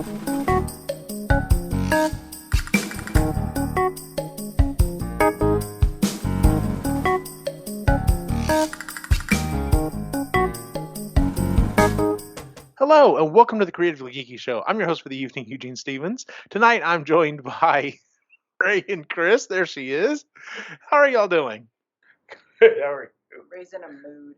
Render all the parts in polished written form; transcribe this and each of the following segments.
Hello, and welcome to the Creatively Geeky Show. I'm your host for the evening, Eugene Stevens. Tonight, I'm joined by Ray and Chris. There she is. How are y'all doing? How are you? Ray's in a mood.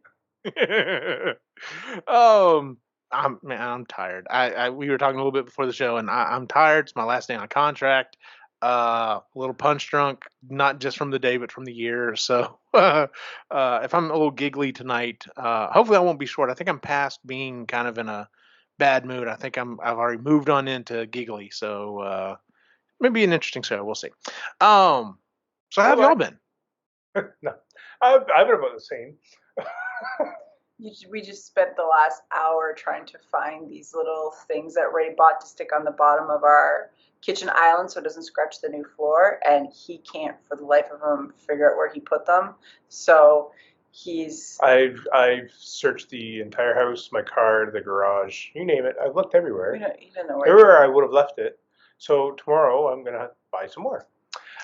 I'm tired. We were talking a little bit before the show, and I'm tired. It's my last day on contract. A little punch drunk, not just from the day, but from the year. So, if I'm a little giggly tonight, hopefully I won't be short. I think I'm past being kind of in a bad mood. I think I've already moved on into giggly. So, maybe an interesting show. We'll see. So how have y'all been? No, I've been about the same. We just spent the last hour trying to find these little things that Ray bought to stick on the bottom of our kitchen island so it doesn't scratch the new floor, and he can't for the life of him figure out where he put them. So I've searched the entire house, my car, the garage, you name it. I've looked everywhere. You don't know where. Everywhere I would have left it. So tomorrow I'm gonna buy some more.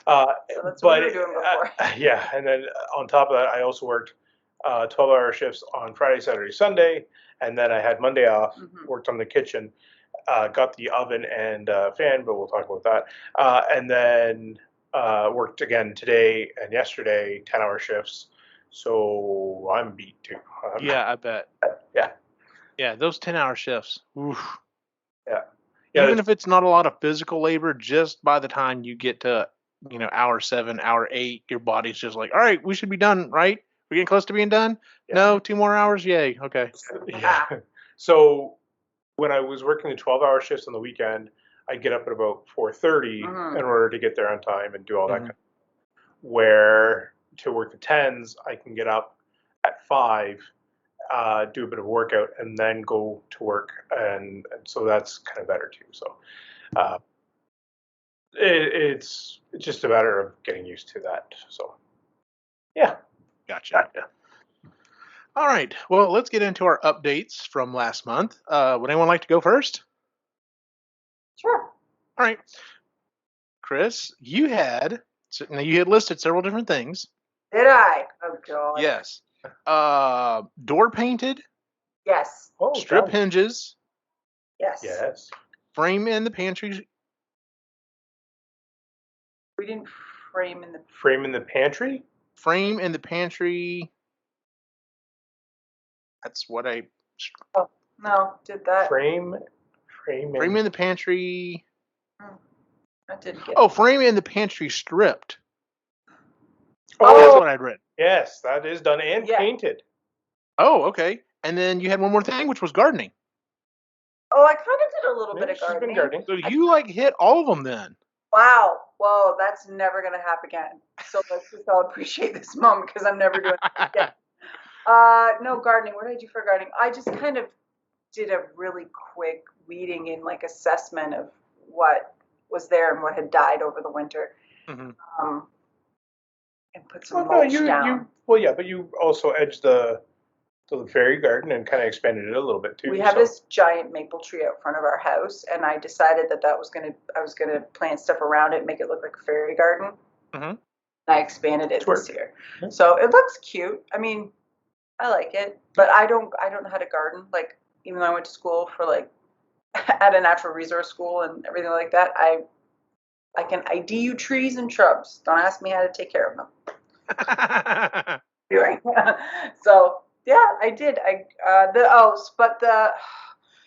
So that's what we were doing before. Yeah, and then on top of that, I also worked 12-hour shifts on Friday, Saturday, Sunday, and then I had Monday off. Worked on the kitchen, got the oven and fan, but we'll talk about that. And then worked again today and yesterday, 10-hour shifts. So I'm beat too. Yeah, I bet. Yeah. Yeah, those 10-hour shifts. Oof. Yeah. Even if it's not a lot of physical labor, just by the time you get to, hour 7, hour 8, your body's just like, all right, we should be done, right? We're getting close to being done? Yeah. No, 2 more hours? Yay. Okay. Yeah. So when I was working the 12-hour shifts on the weekend, I'd get up at about 4:30 in order to get there on time and do all that kind of stuff. Where to work the 10s, I can get up at 5, do a bit of workout, and then go to work. And so that's kind of better too. So it's just a matter of getting used to that. So, yeah. Gotcha. All right. Well, let's get into our updates from last month. Would anyone like to go first? Sure. All right. Chris, you had listed several different things. Did I? Oh, God. Yes. Door painted. Yes. Oh, strip hinges. Yes. Yes. Frame in the pantry. We didn't frame in the pantry? Frame in the pantry. That's what I... Oh, no, did that. Frame in the pantry. I didn't get Oh, frame in the pantry stripped. Oh, that's what I'd written. Yes, that is done and painted. Oh, okay. And then you had one more thing, which was gardening. Oh, I kind of did a little bit of gardening. So you hit all of them then. Wow. Well, that's never going to happen again. So let's just all appreciate this moment because I'm never doing it again. No, gardening. What did I do for gardening? I just kind of did a really quick weeding and assessment of what was there and what had died over the winter. And put some mulch down. But you also edged the fairy garden and kind of expanded it a little bit too. We have this giant maple tree out front of our house, and I decided that I was gonna plant stuff around it, and make it look like a fairy garden. And I expanded it this year, so it looks cute. I mean, I like it, but I don't know how to garden. Like, even though I went to school for at a natural resource school and everything like that, I can IDU trees and shrubs. Don't ask me how to take care of them. So yeah, I did.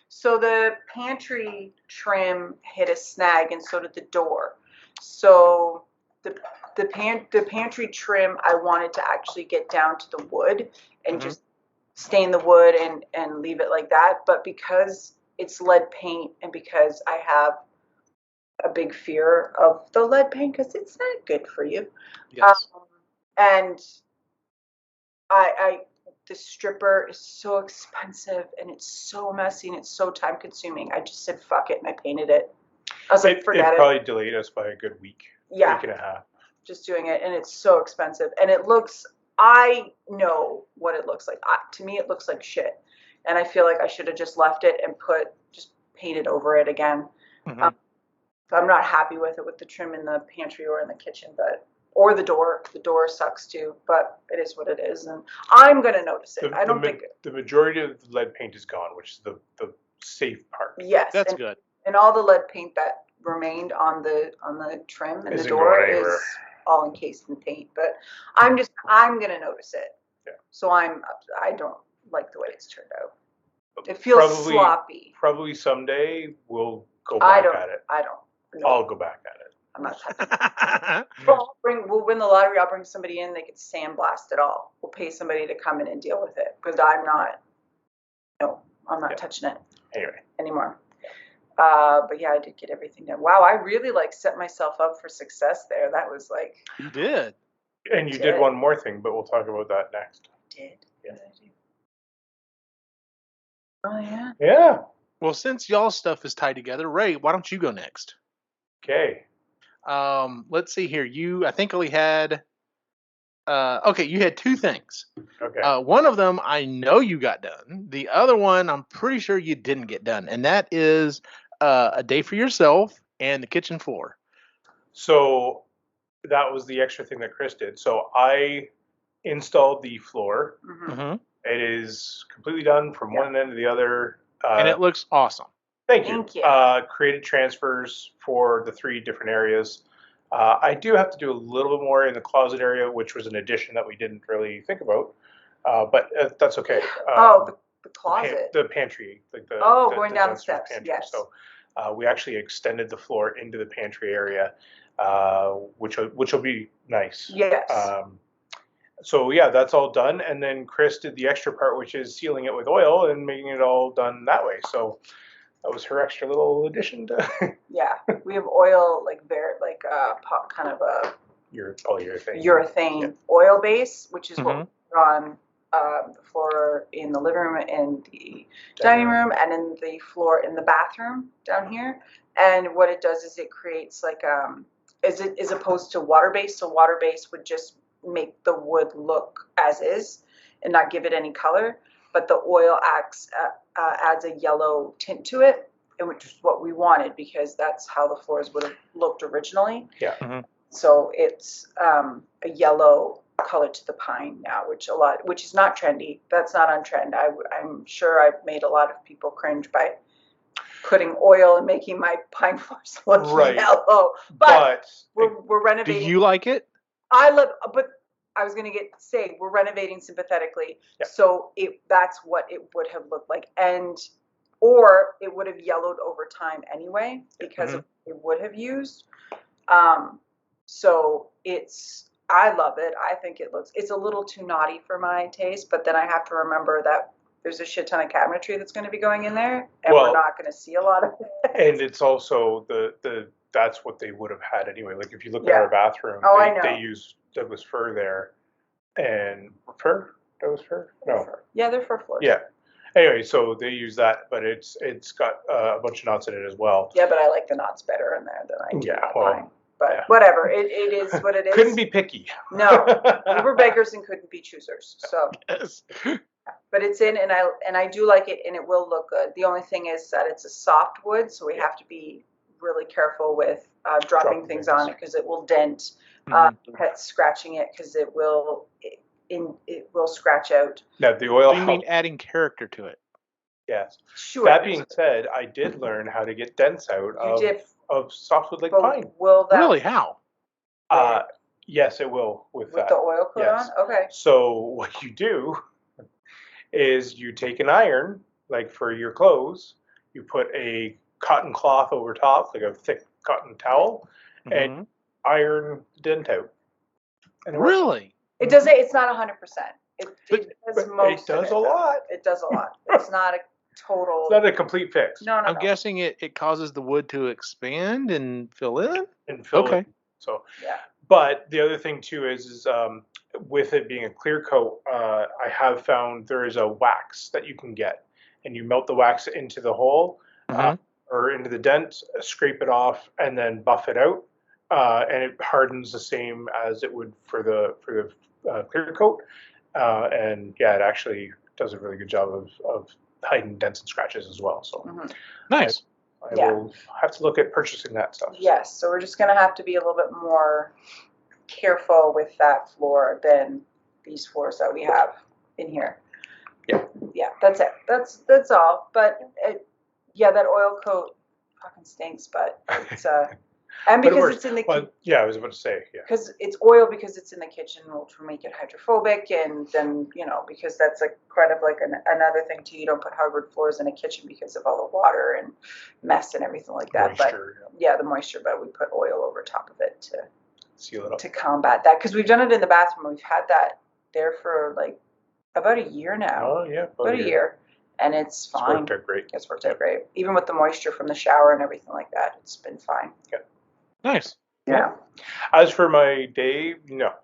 So the pantry trim hit a snag, and so did the door. So the pantry trim, I wanted to actually get down to the wood and just stain the wood and leave it like that. But because it's lead paint, and because I have a big fear of the lead paint, because it's not good for you. Yes. And the stripper is so expensive, and it's so messy, and it's so time consuming. I just said, fuck it, and I painted it. I was like, forget it. It probably delayed us by a good week. Yeah. Week and a half. Just doing it, and it's so expensive. And I know what it looks like. To me, it looks like shit. And I feel like I should have just left it and painted over it again. So I'm not happy with it with the trim in the pantry or in the kitchen, or the door. The door sucks too, but it is what it is, and I'm gonna notice it. I don't think the majority of the lead paint is gone, which is the safe part. Yes, that's good. And all the lead paint that remained on the trim and the door is all encased in paint. But I'm gonna notice it. Yeah. So I don't like the way it's turned out. It feels sloppy. Probably someday we'll go back at it. I don't. No. I'll go back at it. I'm not touching it. We'll win the lottery. I'll bring somebody in. They can sandblast it all. We'll pay somebody to come in and deal with it because I'm not touching it anymore. But yeah, I did get everything done. Wow, I really set myself up for success there. That was you did. And you did one more thing, but we'll talk about that next. Did. Yeah. Oh yeah. Yeah. Well, since y'all's stuff is tied together, Ray, why don't you go next? Okay. Let's see here. You, I think, only had. You had two things. Okay. One of them I know you got done. The other one I'm pretty sure you didn't get done, and that is a day for yourself and the kitchen floor. So that was the extra thing that Chris did. So I installed the floor. Mm-hmm. It is completely done from one end to the other. And it looks awesome. Thank you. Created transfers for the 3 different areas. I do have to do a little bit more in the closet area, which was an addition that we didn't really think about. But that's okay. The closet. The pantry. Going down the steps. Pantry. Yes. So we actually extended the floor into the pantry area, which will be nice. Yes. So yeah, that's all done, and then Chris did the extra part, which is sealing it with oil and making it all done that way. So that was her extra little addition to. Yeah, we have oil kind of a urethane oil base, which is what we put on the floor in the living room and the dining room, and in the floor in the bathroom down here. And what it does is it creates as opposed to water base. So water base would just make the wood look as is and not give it any color, but the oil adds a yellow tint to it, and which is what we wanted because that's how the floors would have looked originally. Yeah. Mm-hmm. So it's a yellow color to the pine now, which is not trendy. That's not on trend. I'm sure I've made a lot of people cringe by putting oil and making my pine floors look yellow. But we're renovating. Do you like it? I love, but I was going to say we're renovating sympathetically, so that's what it would have looked like, or it would have yellowed over time anyway because of what it would have used. So I love it. I think it's a little too naughty for my taste, but then I have to remember that there's a shit ton of cabinetry that's going to be going in there, and we're not going to see a lot of it. And it's also that's what they would have had anyway. Like if you look at our bathroom, they use Douglas fir there, and Douglas fir? No. Yeah, they're fir floors. Yeah. Anyway, so they use that, but it's got a bunch of knots in it as well. Yeah, but I like the knots better in there than I do. Yeah, well, but whatever, it is what it is. Couldn't be picky. No, we were beggars and couldn't be choosers. So. Yes. But it's in, and I do like it, and it will look good. The only thing is that it's a soft wood, so we have to be really careful with dropping things on it because it will dent. Pets scratching it because it will scratch out. Now the oil. You mean adding character to it? Yes. Sure. That being said, I did learn how to get dents out of softwood like pine. Will that really? How? Yes, it will with that. the oil coat on. Okay. So what you do is you take an iron, like for your clothes, you put a cotton cloth over top, like a thick cotton towel, and iron the dent out. And really? It does. It's not 100%. It does a lot. It does a lot. It's not a total. It's not a complete fix. No. I'm guessing it causes the wood to expand and fill in. In. So yeah. But the other thing too is with it being a clear coat, I have found there is a wax that you can get, and you melt the wax into the hole or into the dent, scrape it off, and then buff it out, and it hardens the same as it would for the clear coat, and yeah, it actually does a really good job of hiding dents and scratches as well. So nice. I will have to look at purchasing that stuff. Yes, so we're just going to have to be a little bit more careful with that floor than these floors that we have in here. Yeah, that's it. That's all. But that oil coat fucking stinks. But it's and because it's in the I was about to say because it's oil because it's in the kitchen, which will make it hydrophobic, and then because that's kind of like another thing too. You don't put hardwood floors in a kitchen because of all the water and mess and everything like that. Moisture, but the moisture. But we put oil over top of it to seal it up to combat that because we've done it in the bathroom. We've had that there for like about a year now. Oh yeah, about a year, and it's fine. It's worked out great. It's worked out great, even with the moisture from the shower and everything like that. It's been fine. Yeah. Nice. Yeah. As for my day, no.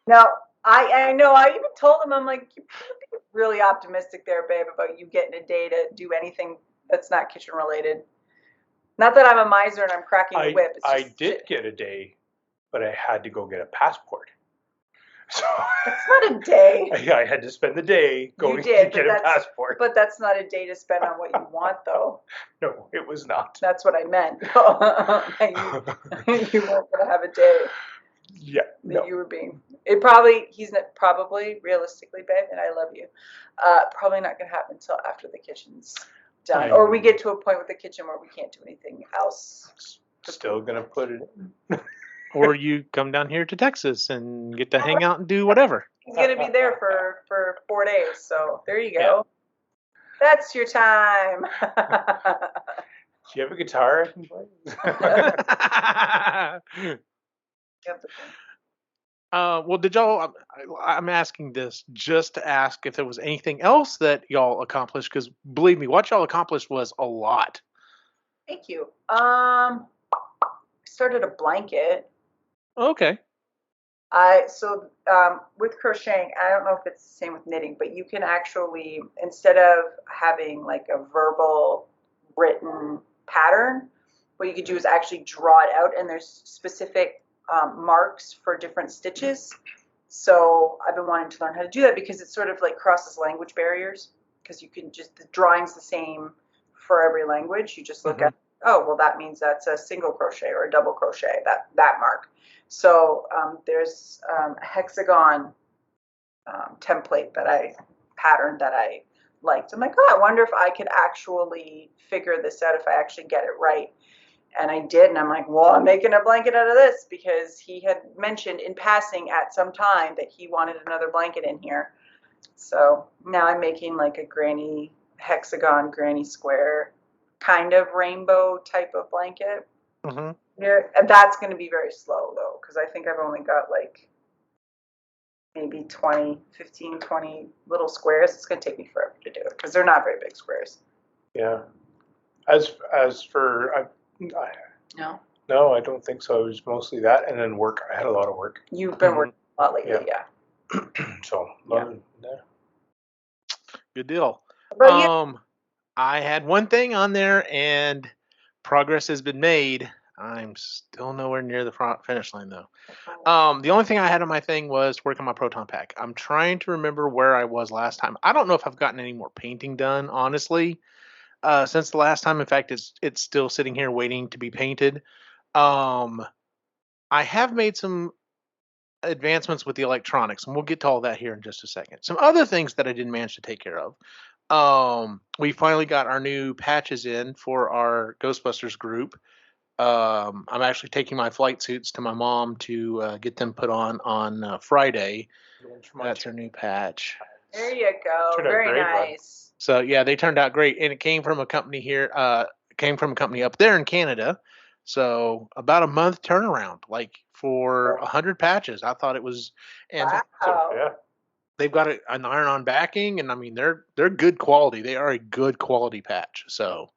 No, I know. I even told him, I'm like, you're really optimistic there, babe, about you getting a day to do anything that's not kitchen related. Not that I'm a miser and I'm cracking the whip. It's I did get a day, but I had to go get a passport. So that's not a day. I had to spend the day going to get a passport. But that's not a day to spend on what you want, though. No, it was not. That's what I meant. You weren't going to have a day. Yeah. That you were being. He's not probably realistically, babe, and I love you. Probably not going to happen until after the kitchen's done, or we get to a point with the kitchen where we can't do anything else. Still gonna put it in. Or you come down here to Texas and get to hang out and do whatever. He's going to be there for 4 days, so there you go. Yeah. That's your time. Do you have a guitar I can play? Well, did y'all? I'm asking this just to ask if there was anything else that y'all accomplished, because believe me, what y'all accomplished was a lot. Thank you. Started a blanket. Okay. With crocheting, I don't know if it's the same with knitting, but you can actually, instead of having like a verbal written pattern, what you could do is actually draw it out, and there's specific marks for different stitches. So I've been wanting to learn how to do that because it sort of like crosses language barriers, because you can just, the drawing's the same for every language. You just look at, oh, well, that means that's a single crochet or a double crochet, that mark. So there's a hexagon template pattern that I liked. I'm like, oh, I wonder if I could actually figure this out if I actually get it right. And I did, and I'm like, well, I'm making a blanket out of this, because he had mentioned in passing at some time that he wanted another blanket in here. So now I'm making like a granny hexagon, granny square kind of rainbow type of blanket. Mm-hmm. Yeah, and that's going to be very slow, though, because I think I've only got like maybe 15, 20 little squares. It's going to take me forever to do it, because they're not very big squares. Yeah. As for... No, I don't think so. It was mostly that, and then work. I had a lot of work. You've been working a lot lately, yeah. So, Good deal. But I had one thing on there, and progress has been made. I'm still nowhere near the finish line, though. The only thing I had on my thing was work on my proton pack. I'm trying to remember where I was last time. I don't know if I've gotten any more painting done, honestly. Since the last time. In fact, it's still sitting here waiting to be painted. I have made some advancements with the electronics, and we'll get to all that here in just a second. Some other things that I didn't manage to take care of. We finally got our new patches in for our Ghostbusters group. I'm actually taking my flight suits to my mom to get them put on Friday. That's our new patch. There you go. Very nice. So yeah, they turned out great, and it came from a company here. Came from a company up there in Canada. So about a month turnaround, like for 100 patches. I thought it was, and they've got an iron-on backing, and I mean they're good quality. They are a good quality patch. So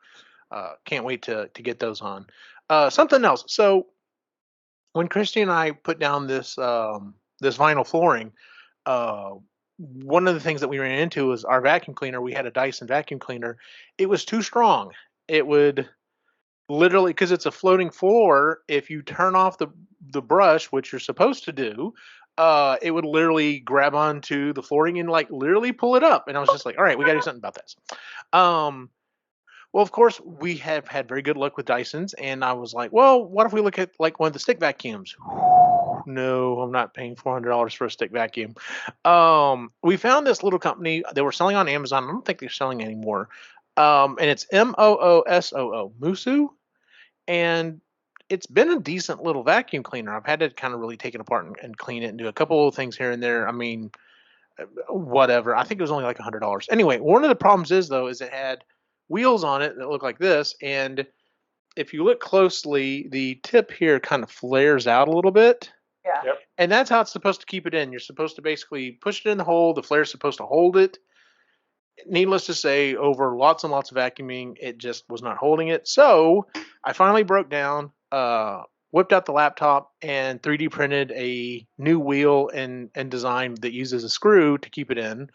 can't wait to get those on. Something else. So when Christy and I put down this this vinyl flooring, one of the things that we ran into was our vacuum cleaner. We had a Dyson vacuum cleaner. It was too strong. It would literally, because it's a floating floor, if you turn off the brush, which you're supposed to do, it would literally grab onto the flooring and like literally pull it up. And I was just like, all right, we got to do something about this. Well, of course, we have had very good luck with Dysons, and I was like, well, what if we look at like one of the stick vacuums? No, I'm not paying $400 for a stick vacuum. We found this little company. They were selling on Amazon. I don't think they're selling anymore. And it's Moosoo, Musu, and it's been a decent little vacuum cleaner. I've had to kind of really take it apart and clean it and do a couple of things here and there. I mean, whatever. I think it was only like $100. Anyway, one of the problems is though is it had wheels on it that look like this, and if you look closely, the tip here kind of flares out a little bit. Yeah. Yep. And that's how it's supposed to keep it in. You're supposed to basically push it in the hole. The flare's supposed to hold it. Needless to say, over lots and lots of vacuuming, it just was not holding it. So I finally broke down, whipped out the laptop, and 3D printed a new wheel and design that uses a screw to keep it in.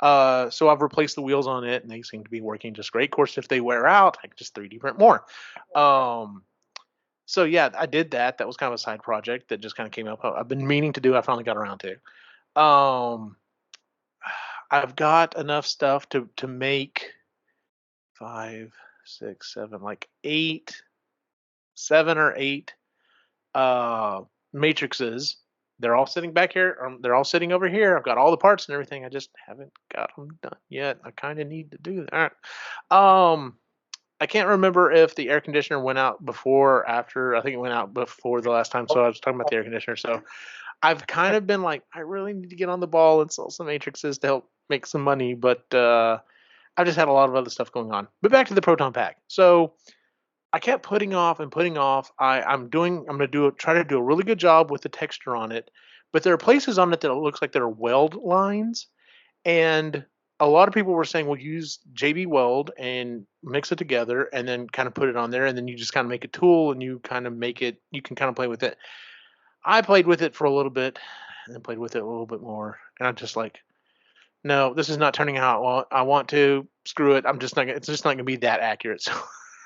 So I've replaced the wheels on it, and they seem to be working just great. Of course, if they wear out, I can just 3D print more. So yeah, I did that. That was kind of a side project that just kind of came up. I've been meaning to do. I finally got around to. I've got enough stuff to make 5, 6, 7, like 8, 7 or 8 matrices. They're all sitting back here. They're all sitting over here. I've got all the parts and everything. I just haven't got them done yet. I kind of need to do that. I can't remember if the air conditioner went out before or after. I think it went out before the last time. So I was talking about the air conditioner. So I've kind of been like, I really need to get on the ball and sell some matrices to help make some money. But I've just had a lot of other stuff going on. But back to the proton pack. So I kept putting off and putting off. I'm going to try to do a really good job with the texture on it. But there are places on it that it looks like there are weld lines. And a lot of people were saying, well, use JB Weld and mix it together and then kind of put it on there. And then you just kind of make a tool and you kind of make it, you can kind of play with it. I played with it for a little bit and then played with it a little bit more. And I'm just like, no, this is not turning out well. I want to screw it. It's just not going to be that accurate. So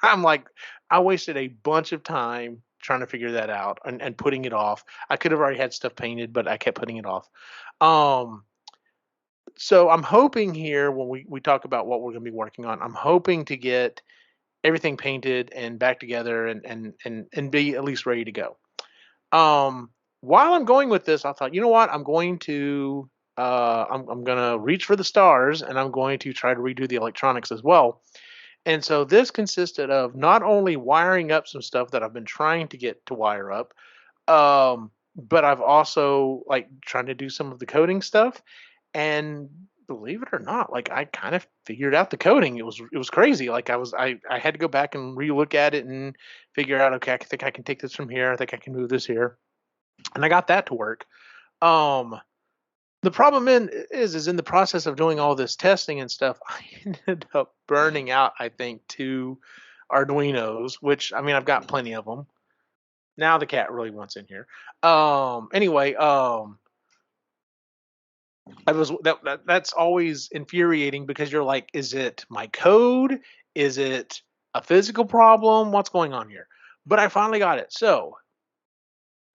I'm like, I wasted a bunch of time trying to figure that out and putting it off. I could have already had stuff painted, but I kept putting it off. So I'm hoping here when we talk about what we're going to be working on, I'm hoping to get everything painted and back together and be at least ready to go. While I'm going with this, I thought, you know what, I'm going to I'm gonna reach for the stars and I'm going to try to redo the electronics as well. And so this consisted of not only wiring up some stuff that I've been trying to get to wire up, but I've also like trying to do some of the coding stuff. And believe it or not, like I kind of figured out the coding. It was crazy. Like I had to go back and relook at it and figure out, okay, I think I can take this from here. I think I can move this here. And I got that to work. The problem is in the process of doing all this testing and stuff, I ended up burning out, I think, 2 Arduinos, which I mean I've got plenty of them. Now the cat really wants in here. Anyway, that's always infuriating because you're like, is it my code? Is it a physical problem? What's going on here? But I finally got it. So,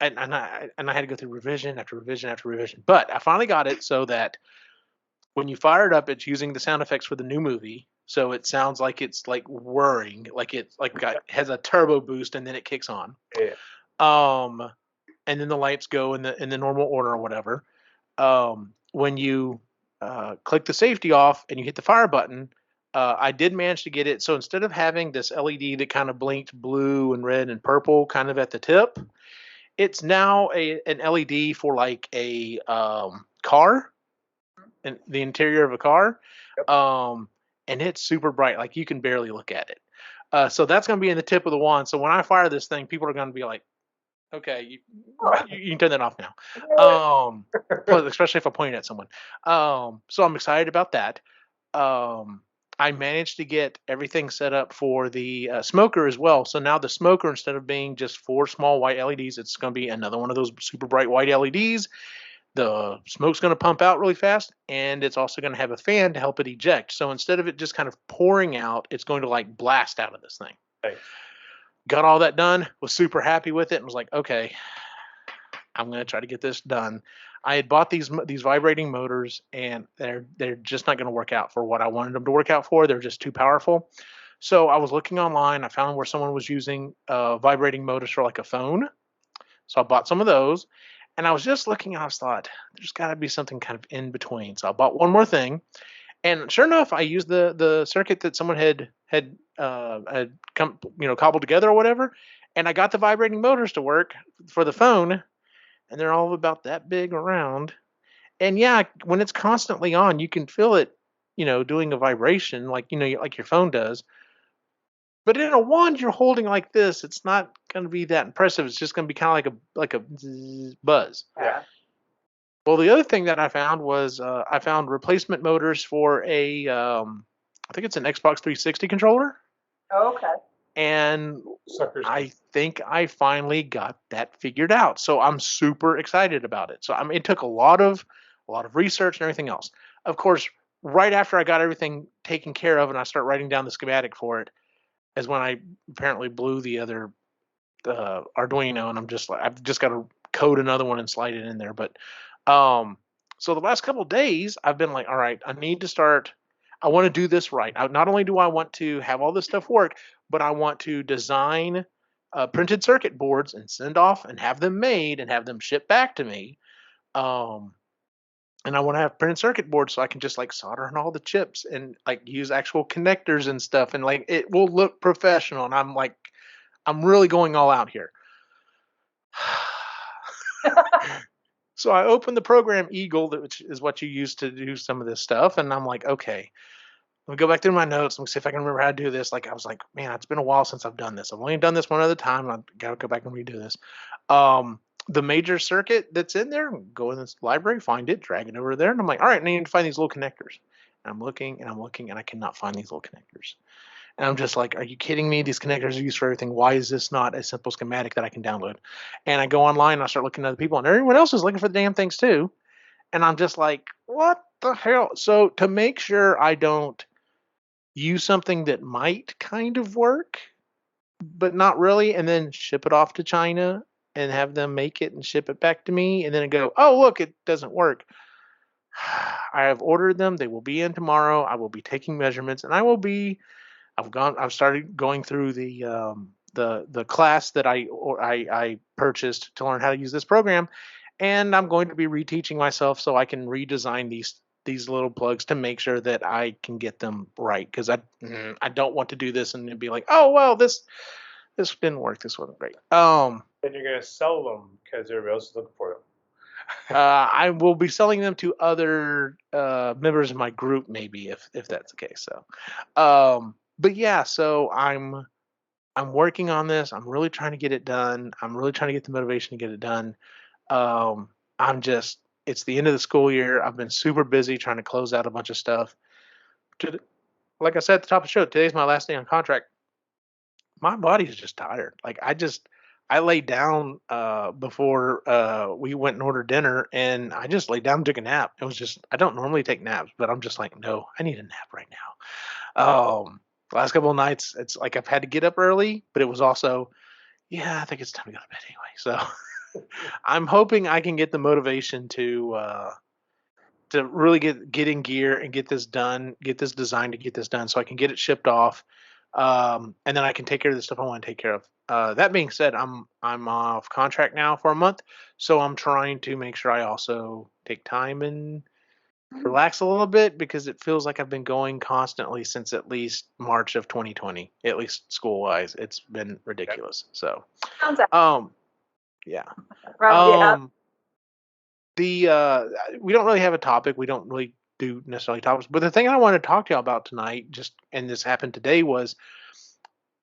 and I had to go through revision after revision after revision. But I finally got it so that when you fire it up, it's using the sound effects for the new movie. So it sounds like it's like whirring, like it's like has a turbo boost and then it kicks on. Yeah. And then the lights go in the normal order or whatever. When you click the safety off and you hit the fire button, I did manage to get it. So instead of having this LED that kind of blinked blue and red and purple kind of at the tip, it's now an LED for like a car, and the interior of a car. Yep. And it's super bright. Like you can barely look at it. So that's going to be in the tip of the wand. So when I fire this thing, people are going to be like, okay, you can turn that off now. Especially if I point it at someone. So I'm excited about that. I managed to get everything set up for the smoker as well. So now the smoker, instead of being just 4 small white LEDs, it's going to be another one of those super bright white LEDs. The smoke's going to pump out really fast, and it's also going to have a fan to help it eject. So instead of it just kind of pouring out, it's going to like blast out of this thing. Right. Got all that done, was super happy with it, and was like, okay, I'm going to try to get this done. I had bought these vibrating motors, and they're just not going to work out for what I wanted them to work out for. They're just too powerful. So I was looking online. I found where someone was using vibrating motors for like a phone. So I bought some of those. And I was just looking and I was thought, there's got to be something kind of in between. So I bought one more thing. And sure enough, I used the circuit that someone had come, cobbled together or whatever. And I got the vibrating motors to work for the phone. And they're all about that big around. And yeah, when it's constantly on, you can feel it, doing a vibration like, like your phone does. But in a wand you're holding like this, it's not going to be that impressive. It's just going to be kind of like a zzz buzz. Yeah. Well, the other thing that I found was I found replacement motors for I think it's an Xbox 360 controller. Oh, okay. And Suckers. I think I finally got that figured out. So I'm super excited about it. So I mean, it took a lot of research and everything else. Of course, right after I got everything taken care of and I start writing down the schematic for it, is when I apparently blew the other Arduino, and I'm just like, I've just got to code another one and slide it in there. But so the last couple of days, I've been like, all right, I need to start. I want to do this right. Not only do I want to have all this stuff work, but I want to design printed circuit boards and send off and have them made and have them shipped back to me. And I want to have printed circuit boards so I can just like solder on all the chips and like use actual connectors and stuff, and like it will look professional. And I'm really going all out here. So I opened the program Eagle, which is what you use to do some of this stuff, and I'm like, okay, let me go back through my notes. Let me see if I can remember how to do this. Like I was like, man, it's been a while since I've done this. I've only done this one other time. I've got to go back and redo this. The major circuit that's in there, go in this library, find it, drag it over there, and I'm like, all right, I need to find these little connectors. And I'm looking and I'm looking and I cannot find these little connectors. And I'm just like, are you kidding me? These connectors are used for everything. Why is this not a simple schematic that I can download? And I go online and I start looking at other people, and everyone else is looking for the damn things too. And I'm just like, what the hell? So to make sure I don't use something that might kind of work, but not really, and then ship it off to China and have them make it and ship it back to me, and then go, oh, look, it doesn't work. I have ordered them. They will be in tomorrow. I will be taking measurements, and I've started going through the class that I purchased to learn how to use this program, and I'm going to be reteaching myself so I can redesign these little plugs to make sure that I can get them right, because I don't want to do this and be like, oh well, this didn't work, this wasn't great. Then you're gonna sell them because everybody else is looking for them. I will be selling them to other members of my group, maybe, if that's the case. So, but yeah, so I'm working on this. I'm really trying to get it done. I'm really trying to get the motivation to get it done. It's the end of the school year. I've been super busy trying to close out a bunch of stuff. Like I said at the top of the show, today's my last day on contract. My body is just tired. Like I laid down before we went and ordered dinner, and I just laid down and took a nap. It was just, I don't normally take naps, but I'm just like, no, I need a nap right now. Last couple of nights, it's like I've had to get up early, but it was also, yeah, I think it's time to go to bed anyway. So I'm hoping I can get the motivation to really get in gear and get this done, get this designed to get this done, so I can get it shipped off, and then I can take care of the stuff I want to take care of. That being said, I'm off contract now for a month, so I'm trying to make sure I also take time and relax a little bit, because it feels like I've been going constantly since at least March of 2020, at least school wise. It's been ridiculous. So, Sounds yeah. right. We don't really have a topic. We don't really do necessarily topics, but the thing I wanted to talk to y'all about tonight, and this happened today, was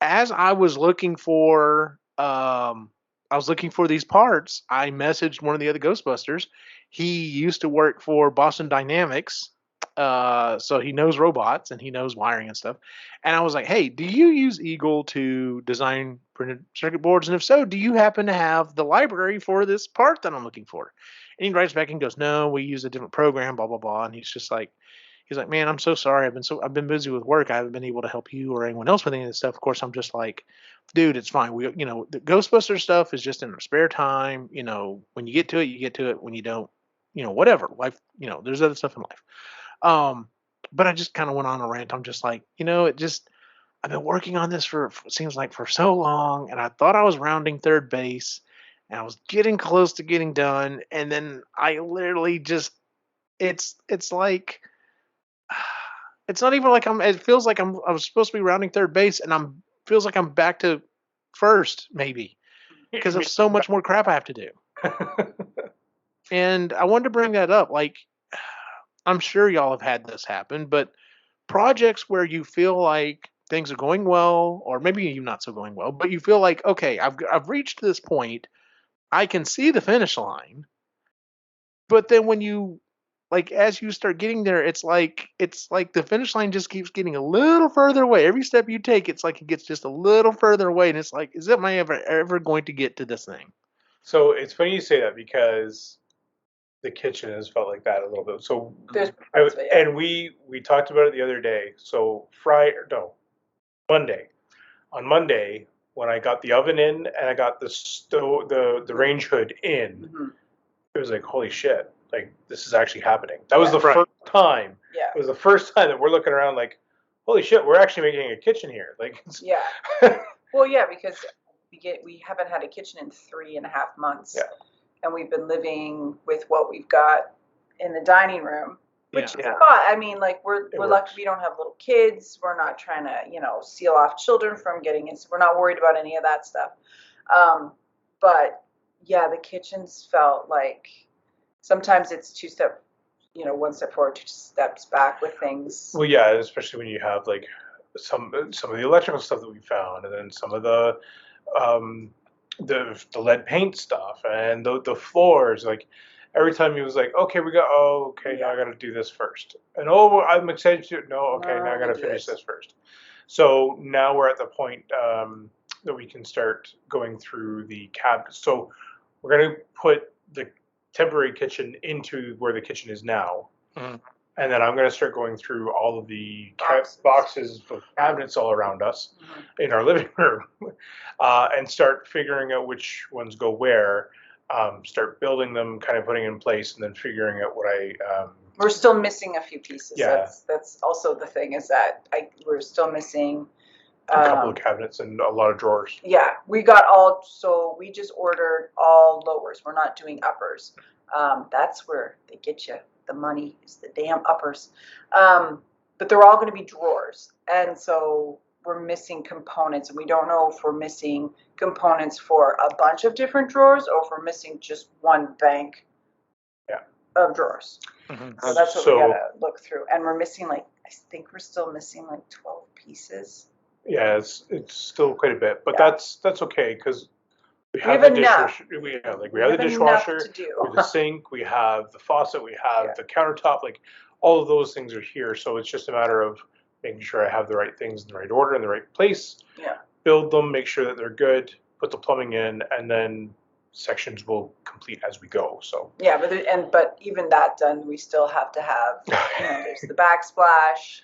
as I was looking for these parts, I messaged one of the other Ghostbusters. He used to work for Boston Dynamics, so he knows robots and he knows wiring and stuff. And I was like, hey, do you use Eagle to design printed circuit boards? And if so, do you happen to have the library for this part that I'm looking for? And he writes back and goes, no, we use a different program, blah, blah, blah. And he's like, man, I'm so sorry. I've been busy with work. I haven't been able to help you or anyone else with any of this stuff. Of course, I'm just like, dude, it's fine. The Ghostbuster stuff is just in our spare time. When you get to it, you get to it. When you don't, whatever. Life, there's other stuff in life. But I just kind of went on a rant. I'm just like, I've been working on this for seems like for so long, and I thought I was rounding third base, and I was getting close to getting done, and then I literally just it's like it's not even like it feels like I was supposed to be rounding third base, and feels like I'm back to first maybe because of so much more crap I have to do. And I wanted to bring that up. Like, I'm sure y'all have had this happen, but projects where you feel like things are going well, or maybe you're not so going well, but you feel like, okay, I've reached this point, I can see the finish line, but then when you as you start getting there, it's like the finish line just keeps getting a little further away. Every step you take, it's like it gets just a little further away, and it's like, is it my ever going to get to this thing? So it's funny you say that because the kitchen has felt like that a little bit. So and we talked about it the other day. So Monday. On Monday, when I got the oven in and I got the range hood in, it was like, holy shit, like this is actually happening. That was the first time. Yeah. It was the first time that we're looking around like, holy shit, we're actually making a kitchen here. Like, yeah. Well, yeah, because we haven't had a kitchen in 3.5 months. Yeah. And we've been living with what we've got in the dining room, which is fine. I mean, like we're lucky we don't have little kids. We're not trying to, seal off children from getting in. We're not worried about any of that stuff. But yeah, the kitchen's felt like sometimes it's one step forward, 2 steps back with things. Well, yeah, especially when you have like some of the electrical stuff that we found, and then some of the lead paint stuff and the floors. Like every time he was like, okay, now I got to do this first, and I'm excited to now I got to finish this first. So now we're at the point that we can start going through the cabinets. So we're going to put the temporary kitchen into where the kitchen is now. Mm-hmm. And then I'm going to start going through all of the boxes of cabinets all around us in our living room and start figuring out which ones go where, start building them, kind of putting in place, and then figuring out what we're still missing a few pieces. Yeah. That's also the thing is that we're still missing a couple of cabinets and a lot of drawers. Yeah, we just ordered all lowers. We're not doing uppers. That's where they get you. The money is the damn uppers. But they're all going to be drawers. And so we're missing components. And we don't know if we're missing components for a bunch of different drawers or if we're missing just one bank of drawers. Mm-hmm. So that's what we got to look through. And we're missing I think we're still missing 12 pieces. Yeah, it's still quite a bit. But that's okay because we have the dishwasher. We have the dishwasher, we have the sink, we have the faucet, we have the countertop. Like all of those things are here. So it's just a matter of making sure I have the right things in the right order in the right place. Yeah. Build them, make sure that they're good, put the plumbing in, and then sections will complete as we go. So yeah, but even that done, we still have to have. There's the backsplash,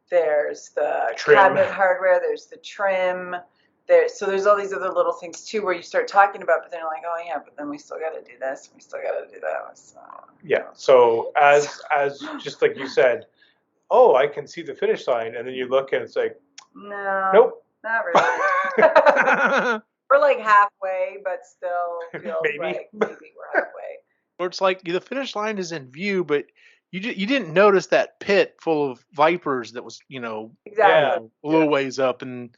there's the cabinet hardware, there's the trim. There's all these other little things too where you start talking about, but then you're like, oh yeah, but then we still got to do this, we still got to do that. So, yeah. So as just like you said, I can see the finish line, and then you look and it's like, nope, not really. We're halfway, but still feels like maybe we're halfway. Or it's like the finish line is in view, but you didn't notice that pit full of vipers that was a little ways up, and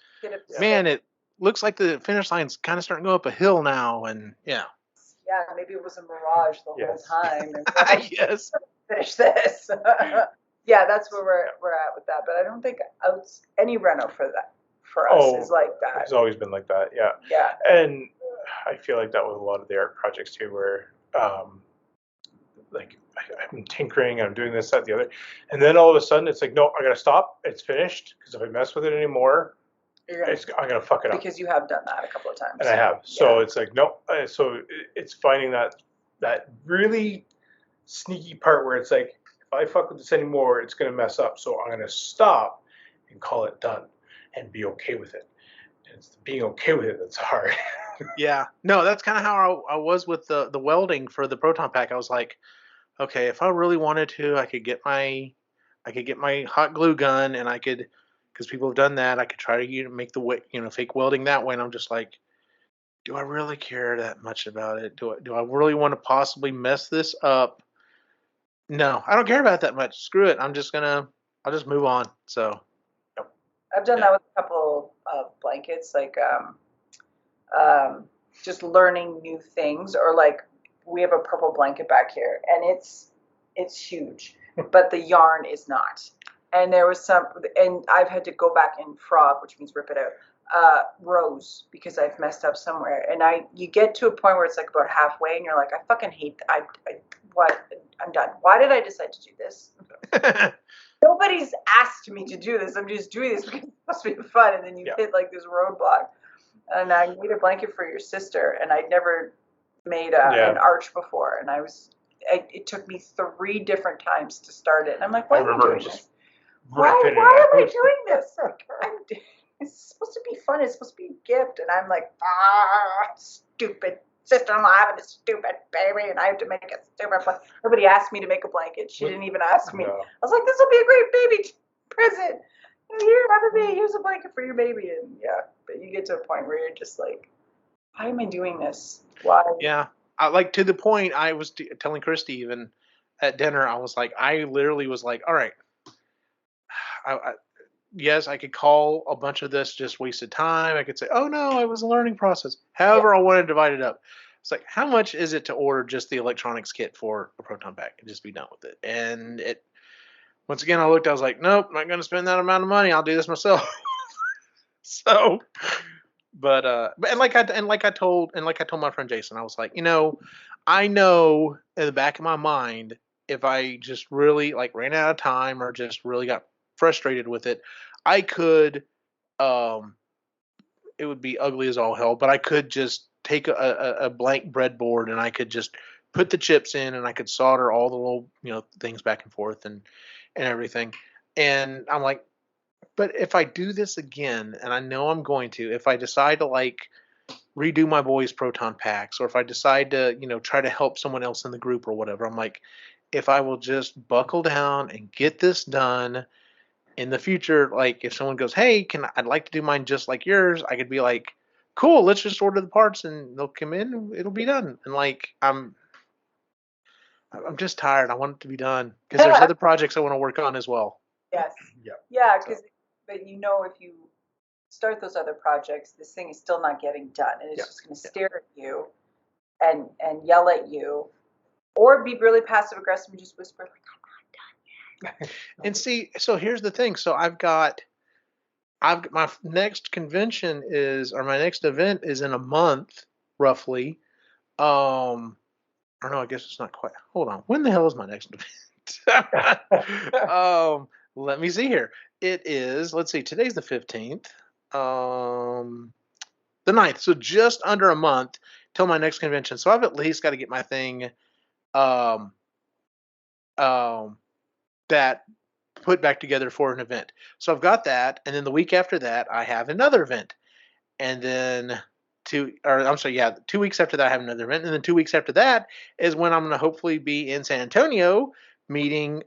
man, it looks like the finish line's kind of starting to go up a hill now, and yeah, maybe it was a mirage the whole time. And yes, finish this. Yeah, that's where we're at with that. But I don't think any reno for us is like that. It's always been like that. Yeah. Yeah. And I feel like that with a lot of the art projects too, where I'm tinkering, I'm doing this, that, the other, and then all of a sudden it's like, no, I gotta stop. It's finished because if I mess with it anymore, I'm gonna fuck it up. Because you have done that a couple of times. And I have. So it's like, nope. So it's finding that really sneaky part where it's like, if I fuck with this anymore, it's gonna mess up. So I'm gonna stop and call it done and be okay with it. And it's being okay with it that's hard. Yeah. No, that's kind of how I was with the welding for the proton pack. I was like, okay, if I really wanted to, I could get my hot glue gun and I could because people have done that. I could try to make the fake welding that way, and I'm just like, do I really care that much about it? Do I really want to possibly mess this up? No, I don't care about it that much. Screw it. I'll just move on. So I've done that with a couple of blankets, like just learning new things, or like we have a purple blanket back here, and it's huge, but the yarn is not. And there was and I've had to go back and frog, which means rip it out, rows, because I've messed up somewhere. And you get to a point where it's like about halfway, and you're like, I fucking hate, what, I'm done. Why did I decide to do this? Nobody's asked me to do this. I'm just doing this because it's supposed to be fun. And then you hit like this roadblock. And I made a blanket for your sister, and I'd never made an arch before. And it took me 3 different times to start it. And I'm like, why am I doing this? Why am I doing this? Like, it's supposed to be fun. It's supposed to be a gift. And I'm like, stupid sister-in-law having a stupid baby, and I have to make a stupid blanket. Everybody asked me to make a blanket. She didn't even ask me. No. I was like, this will be a great baby present. Here, have a baby. Here's a blanket for your baby. And but you get to a point where you're just like, why am I doing this? Why? Yeah. Like, to the point, I was telling Christy even at dinner, I was like, I literally was like, all right, yes, I could call a bunch of this just wasted time. I could say, oh no, it was a learning process. However, I want to divide it up. It's like, how much is it to order just the electronics kit for a proton pack and just be done with it? And once again, I was like, nope, I'm not going to spend that amount of money. I'll do this myself. So, and like I told my friend Jason, I was like, I know in the back of my mind, if I just really like ran out of time or just really got frustrated with it, I could, it would be ugly as all hell, but I could just take a blank breadboard and I could just put the chips in and I could solder all the little, things back and forth and everything. And I'm like, but if I do this again, and I know I'm going to, if I decide to like redo my boys' proton packs, or if I decide to, try to help someone else in the group or whatever, I'm like, if I will just buckle down and get this done in the future, like if someone goes, hey, I'd like to do mine just like yours, I could be like, cool, let's just order the parts and they'll come in and it'll be done. And like, I'm just tired. I want it to be done because there's other projects I want to work on as well. Yes. Yeah, because but if you start those other projects, this thing is still not getting done, and it's just going to stare at you and yell at you, or be really passive aggressive and just whisper like, I'm not done yet. And see, so here's the thing. So I've got my next convention my next event is in a month, roughly. Or no, I guess it's not quite. Hold on. When the hell is my next event? Let me see here. It is, let's see, today's the 15th. The 9th. So just under a month till my next convention. So I've at least got to get my thing that put back together for an event. So I've got that, and then the week after that I have another event. And then 2 weeks after that I have another event, and then 2 weeks after that is when I'm going to hopefully be in San Antonio meeting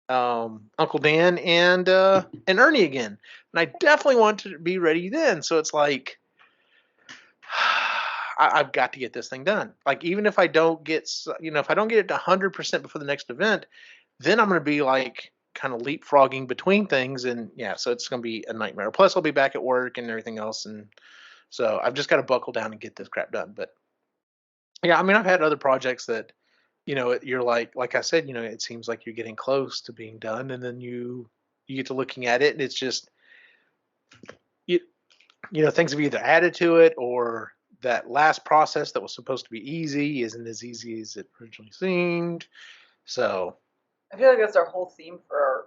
Uncle Dan and Ernie again. And I definitely want to be ready then. So it's like I've got to get this thing done. Like, even if I don't get, if I don't get it to 100% before the next event, then I'm going to be like kind of leapfrogging between things. And so it's going to be a nightmare. Plus I'll be back at work and everything else. And so I've just got to buckle down and get this crap done. But yeah, I mean, I've had other projects that, you're like I said, it seems like you're getting close to being done. And then you get to looking at it and it's just, things have either added to it, or that last process that was supposed to be easy isn't as easy as it originally seemed. So I feel like that's our whole theme for our.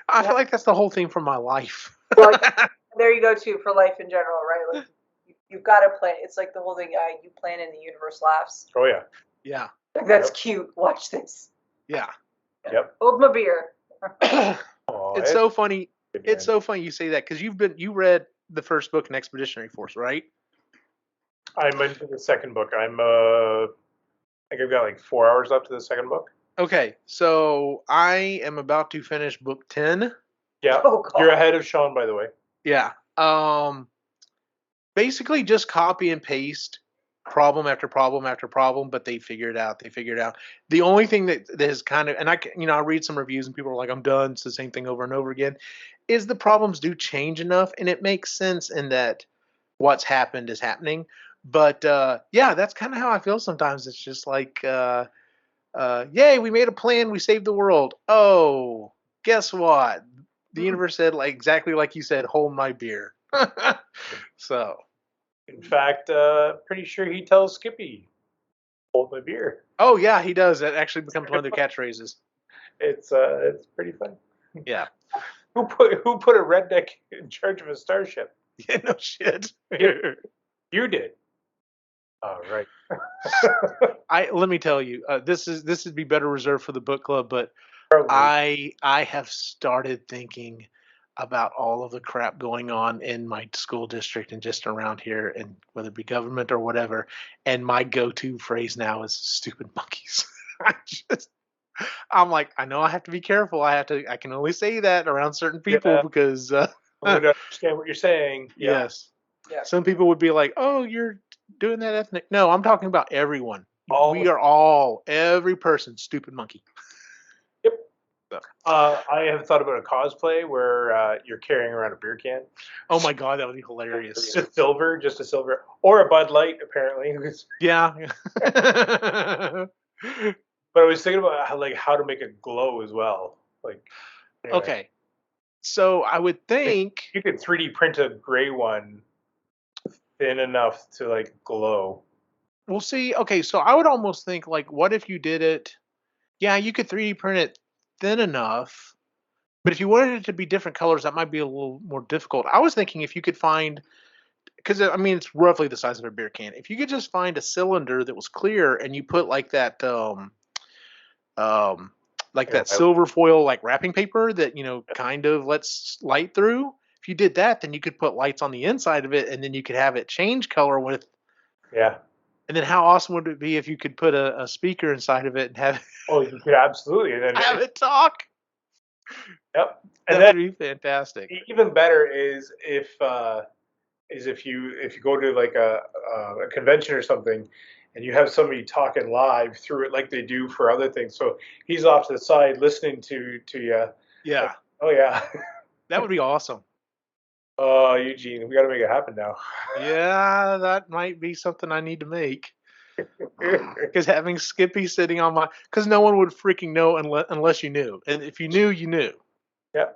I feel like that's the whole theme for my life. Well, there you go too, for life in general, right? Like you've got to plan. It's like the whole thing. You plan and the universe laughs. Oh yeah. Yeah. Like, that's cute. Watch this. Yeah. Yep. Hold my beer. It's so funny. It's so funny you say that, because you read the first book in Expeditionary Force, right? I'm into the second book. I think I've got like 4 hours left to the second book. Okay, so I am about to finish book 10. Yeah. Oh, God. You're ahead of Sean, by the way. Yeah. Basically just copy and paste problem after problem after problem, but they figure it out. They figure it out. The only thing that is kind of, and I read some reviews and people are like, I'm done. It's the same thing over and over again. Is the problems do change enough, and it makes sense in that what's happened is happening. But yeah, that's kind of how I feel sometimes. It's just like, yay, we made a plan. We saved the world. Oh, guess what? The universe said like exactly like you said, hold my beer. So. In fact, pretty sure he tells Skippy, "Hold my beer." Oh yeah, he does. That actually becomes one of their catchphrases. It's pretty funny. Yeah. Who put a redneck in charge of a starship? Yeah, no shit. You did. All right. Let me tell you, this would be better reserved for the book club, but Probably. I have started thinking about all of the crap going on in my school district and just around here, and whether it be government or whatever. And my go-to phrase now is "stupid monkeys." I'm like, I know I have to be careful. I can only say that around certain people Yeah. because I would understand what you're saying. Yeah. yes. Yeah. Some people would be like, "Oh, you're doing that ethnic." No, I'm talking about everyone. We are all, every person, stupid monkey. Yep. So. I have thought about a cosplay where you're carrying around a beer can. Oh my god, that would be hilarious. Just a silver, or a Bud Light, apparently. Yeah. But I was thinking about how to make it glow as well. Like, anyway. Okay. So I would think you could 3D print a gray one thin enough to like glow. We'll see. Okay, so I would almost think like, what if you did it? Yeah, you could 3D print it thin enough, but if you wanted it to be different colors, that might be a little more difficult. I was thinking if you could find, because I mean it's roughly the size of a beer can. If you could just find a cylinder that was clear and you put like that that silver foil like wrapping paper that kind of lets light through. If you did that, then you could put lights on the inside of it, and then you could have it change color with. Yeah. And then how awesome would it be if you could put a speaker inside of it and have? Oh, you could absolutely, and then have it talk. Yep, and that would be fantastic. Even better is if you go to like a convention or something, and you have somebody talking live through it like they do for other things. So he's off to the side listening to you. Yeah. Like, oh yeah. That would be awesome. Eugene, we got to make it happen now. Yeah, that might be something I need to make. Because having Skippy sitting on because no one would freaking know unless you knew, and if you knew, you knew. Yeah.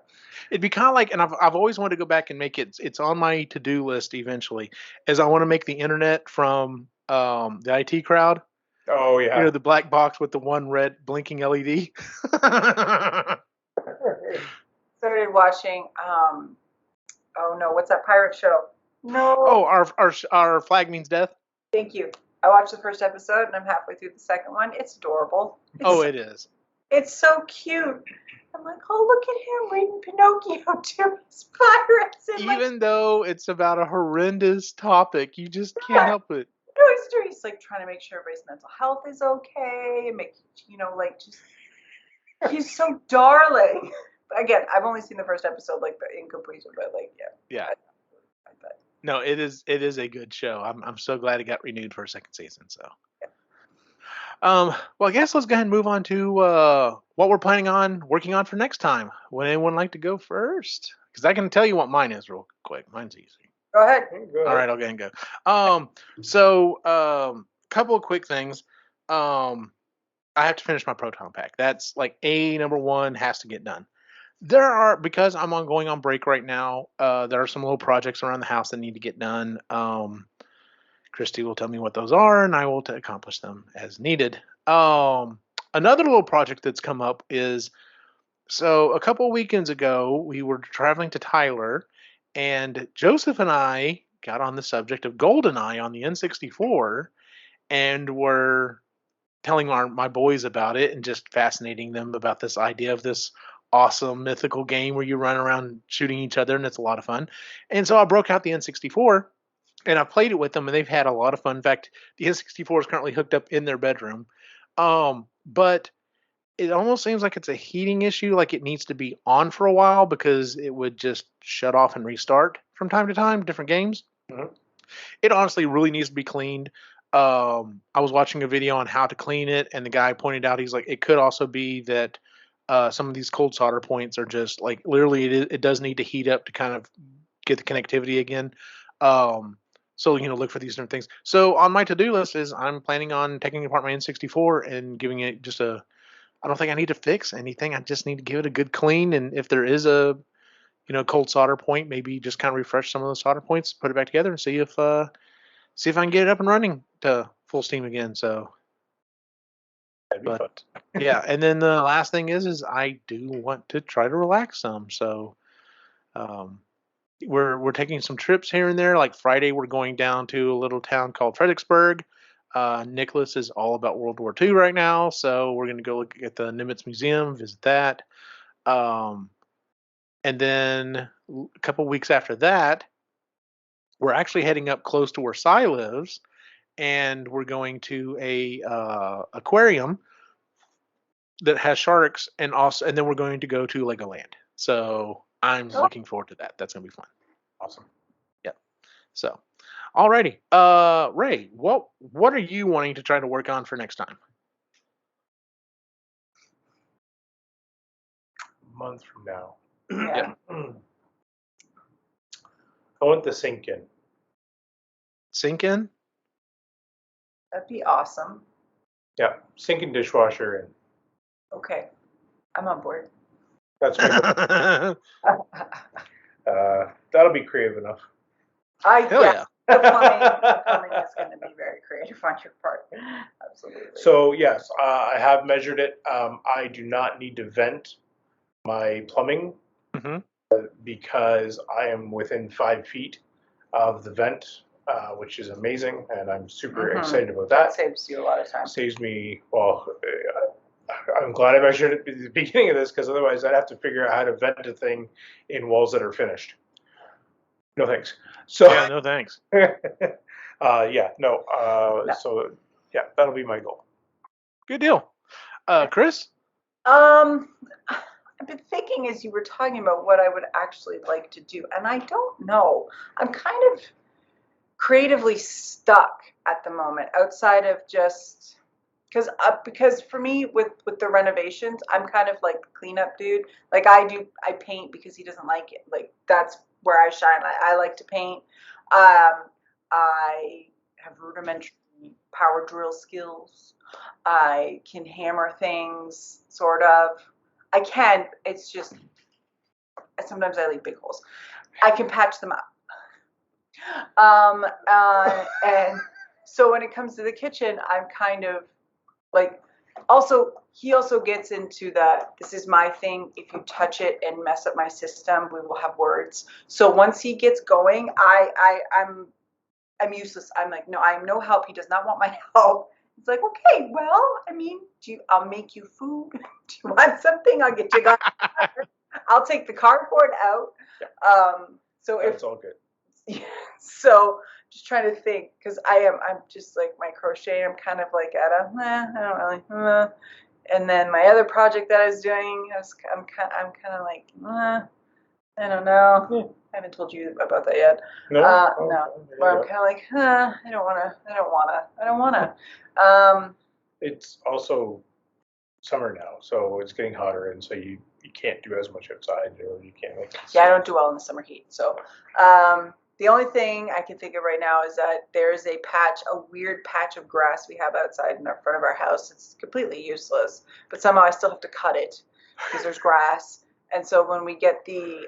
It'd be kind of like, and I've always wanted to go back and make it. It's on my to-do list eventually. As I want to make the internet from the IT crowd. Oh yeah. The black box with the one red blinking LED. Started watching. Oh no, what's that pirate show? No. Oh, our flag means death. Thank you. I watched the first episode and I'm halfway through the second one. It's adorable. It is. It's so cute. I'm like, oh, look at him reading Pinocchio to his pirates. Even though it's about a horrendous topic, you just can't help it. No, he's like trying to make sure everybody's mental health is okay, and make he's so darling. Again, I've only seen the first episode, like in completion, but like yeah. No, it is a good show. I'm so glad it got renewed for a second season. So, well, I guess let's go ahead and move on to what we're planning on working on for next time. Would anyone like to go first? Because I can tell you what mine is real quick. Mine's easy. Go ahead. All right, I'll go ahead and go. So, couple of quick things. I have to finish my proton pack. That's like number one has to get done. Because I'm going on break right now, there are some little projects around the house that need to get done. Christy will tell me what those are, and I will accomplish them as needed. Another little project that's come up is, so a couple of weekends ago, we were traveling to Tyler, and Joseph and I got on the subject of GoldenEye on the N64, and were telling my boys about it and just fascinating them about this idea of this awesome mythical game where you run around shooting each other, and it's a lot of fun. And so I broke out the N64 and I played it with them, and they've had a lot of fun. In fact, the N64 is currently hooked up in their bedroom. But it almost seems like it's a heating issue, like it needs to be on for a while because it would just shut off and restart from time to time, different games. Mhm. It honestly really needs to be cleaned. I was watching a video on how to clean it, and the guy pointed out he's like, it could also be that some of these cold solder points are just like literally it does need to heat up to kind of get the connectivity again. Um, so look for these different things. So on my to do list is I'm planning on taking apart my N64 and giving it just a. I don't think I need to fix anything. I just need to give it a good clean, and if there is a cold solder point, maybe just kind of refresh some of those solder points, put it back together, and see if I can get it up and running to full steam again. So, That'd be fun. yeah. And then the last thing is I do want to try to relax some. So, um, we're taking some trips here and there. Like Friday, we're going down to a little town called Fredericksburg. Nicholas is all about World War II right now, so we're going to go look at the Nimitz Museum, visit that. Um, and then a couple weeks after that, we're actually heading up close to where Cy lives, and we're going to a aquarium that has sharks, and then we're going to go to Legoland. So I'm looking forward to that. That's gonna be fun. Awesome. Yep. So, alrighty. Ray, what are you wanting to try to work on for next time? A month from now. Yeah. I want the sink in. Sink in? That'd be awesome. Yeah, sink and dishwasher in. Okay. I'm on board. That's my that'll be creative enough. Hell yeah. The plumbing is going to be very creative on your part. Absolutely. So yes, I have measured it. I do not need to vent my plumbing because I am within 5 feet of the vent, which is amazing, and I'm super excited about that. Saves you a lot of time. Saves me, well, I'm glad I measured it at the beginning of this because otherwise I'd have to figure out how to vent a thing in walls that are finished. No thanks. So yeah, no thanks. no. So yeah, that'll be my goal. Good deal. Chris? I've been thinking as you were talking about what I would actually like to do, and I don't know. I'm kind of creatively stuck at the moment outside of just because for me with the renovations, I'm kind of like the cleanup dude. Like I paint because he doesn't like it. Like that's where I shine. I like to paint. I have rudimentary power drill skills. I can hammer things, sort of. I can. It's just sometimes I leave big holes. I can patch them up. And so when it comes to the kitchen, I'm kind of like, he also gets into this is my thing. If you touch it and mess up my system, we will have words. So once he gets going, I'm useless. I'm like, no, I'm no help. He does not want my help. It's like, okay, well, I mean, I'll make you food. Do you want something? I'll get you. I'll take the cardboard out. So it's all good. Yeah, so just trying to think because I'm just like my crochet. I'm kind of like at I don't really. And then my other project that I was doing, I'm kind of like I don't know. Yeah. I haven't told you about that yet. No. But I'm kind of like I don't wanna. It's also summer now, so it's getting hotter, and so you can't do as much outside, or you can't. Yeah, I don't do well in the summer heat. So the only thing I can think of right now is that there's a weird patch of grass we have outside in front of our house. It's completely useless, but somehow I still have to cut it because there's grass. And so when we get the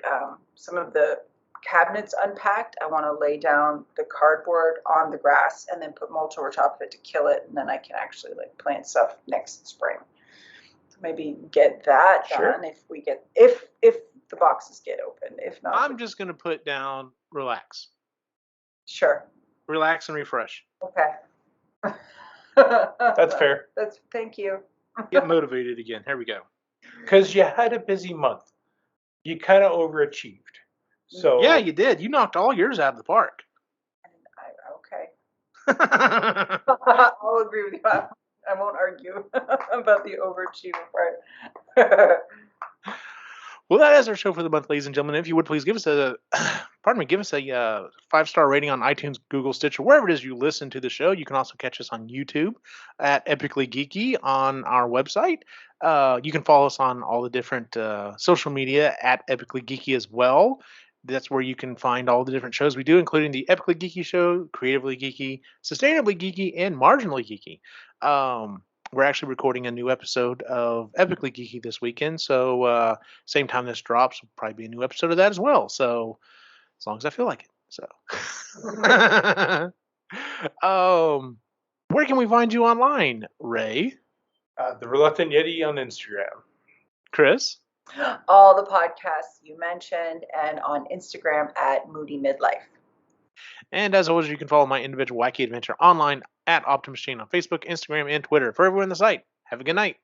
some of the cabinets unpacked, I want to lay down the cardboard on the grass and then put mulch over top of it to kill it, and then I can actually plant stuff next spring. So maybe get that done if the boxes get open. If not, I'm just gonna put down relax. Sure. Relax and refresh. Okay. That's fair. Thank you. Get motivated again. Here we go. Because you had a busy month. You kind of overachieved. So yeah, you did. You knocked all yours out of the park. Okay. I'll agree with you. I won't argue about the overachieving part. Well, that is our show for the month, ladies and gentlemen. If you would please give us a 5-star rating on iTunes, Google, Stitcher, wherever it is you listen to the show. You can also catch us on YouTube at Epically Geeky on our website. You can follow us on all the different social media at Epically Geeky as well. That's where you can find all the different shows we do, including the Epically Geeky Show, Creatively Geeky, Sustainably Geeky, and Marginally Geeky. We're actually recording a new episode of Epically Geeky this weekend, so same time this drops will probably be a new episode of that as well. So as long as I feel like it. So where can we find you online, Ray? The Reluctant Yeti on Instagram. Chris? All the podcasts you mentioned, and on Instagram at Moody Midlife. And as always, you can follow my individual wacky adventure online at Optimus Chain on Facebook, Instagram, and Twitter. For everyone on the site, have a good night.